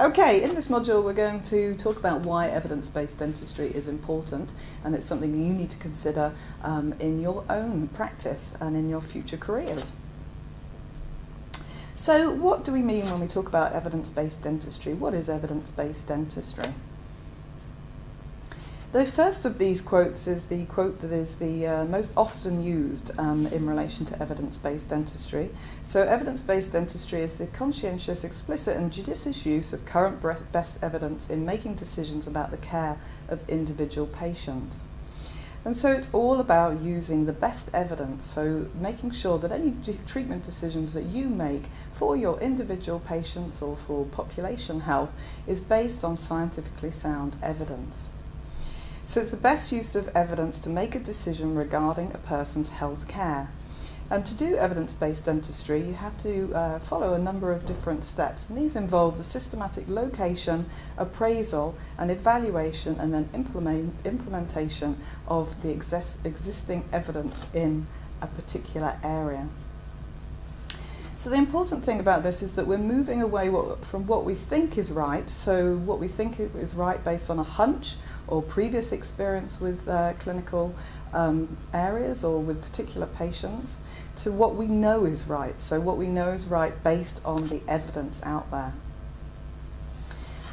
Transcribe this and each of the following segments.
Okay, in this module we're going to talk about why evidence-based dentistry is important, and it's something you need to consider in your own practice and in your future careers. So what do we mean when we talk about evidence-based dentistry? What is evidence-based dentistry? The first of these quotes is the quote that is the most often used in relation to evidence-based dentistry. So evidence-based dentistry is the conscientious, explicit and judicious use of current best evidence in making decisions about the care of individual patients. And so it's all about using the best evidence, so making sure that any treatment decisions that you make for your individual patients or for population health is based on scientifically sound evidence. So it's the best use of evidence to make a decision regarding a person's health care. And to do evidence-based dentistry, you have to follow a number of different steps. And these involve the systematic location, appraisal, and evaluation, and then implementation of the existing evidence in a particular area. So the important thing about this is that we're moving away from what we think is right, so what we think is right based on a hunch or previous experience with clinical areas or with particular patients, to what we know is right, so what we know is right based on the evidence out there.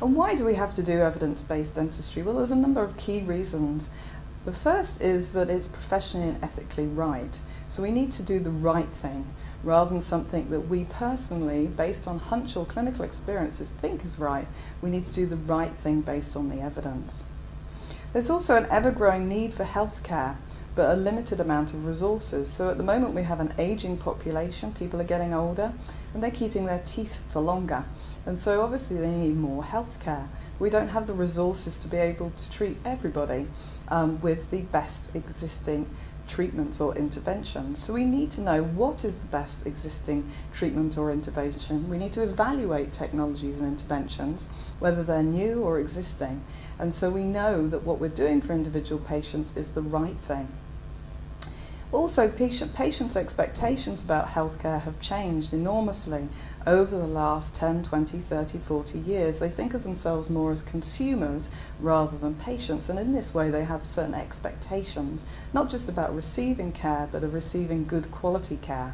And why do we have to do evidence-based dentistry? Well, there's a number of key reasons. The first is that it's professionally and ethically right. So we need to do the right thing rather than something that we personally, based on hunch or clinical experiences, think is right. We need to do the right thing based on the evidence. There's also an ever-growing need for healthcare, but a limited amount of resources. So at the moment we have an aging population, people are getting older, and they're keeping their teeth for longer. And so obviously they need more healthcare. We don't have the resources to be able to treat everybody with the best existing treatments or interventions. So we need to know what is the best existing treatment or intervention. We need to evaluate technologies and interventions, whether they're new or existing. And so we know that what we're doing for individual patients is the right thing. Also, patients' expectations about healthcare have changed enormously over the last 10, 20, 30, 40 years. They think of themselves more as consumers rather than patients, and in this way they have certain expectations, not just about receiving care, but of receiving good quality care.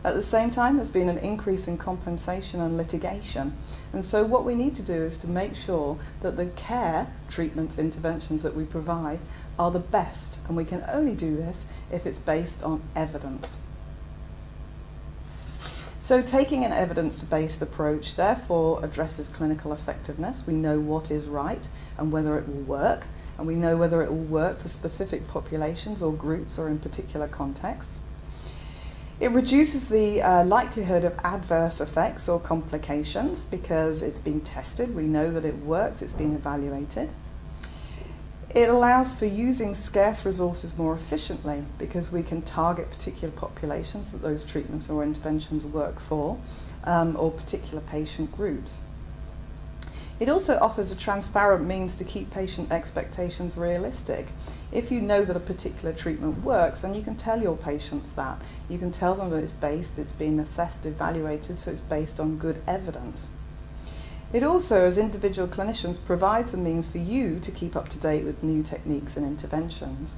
At the same time, there's been an increase in compensation and litigation, and so what we need to do is to make sure that the care, treatments, interventions that we provide are the best, and we can only do this if it's based on evidence. So taking an evidence-based approach therefore addresses clinical effectiveness. We know what is right and whether it will work, and we know whether it will work for specific populations or groups or in particular contexts. It reduces the likelihood of adverse effects or complications because it's been tested, we know that it works, it's been evaluated. It allows for using scarce resources more efficiently because we can target particular populations that those treatments or interventions work for, or particular patient groups. It also offers a transparent means to keep patient expectations realistic. If you know that a particular treatment works, then you can tell your patients that. You can tell them that it's been assessed, evaluated, so it's based on good evidence. It also, as individual clinicians, provides a means for you to keep up to date with new techniques and interventions.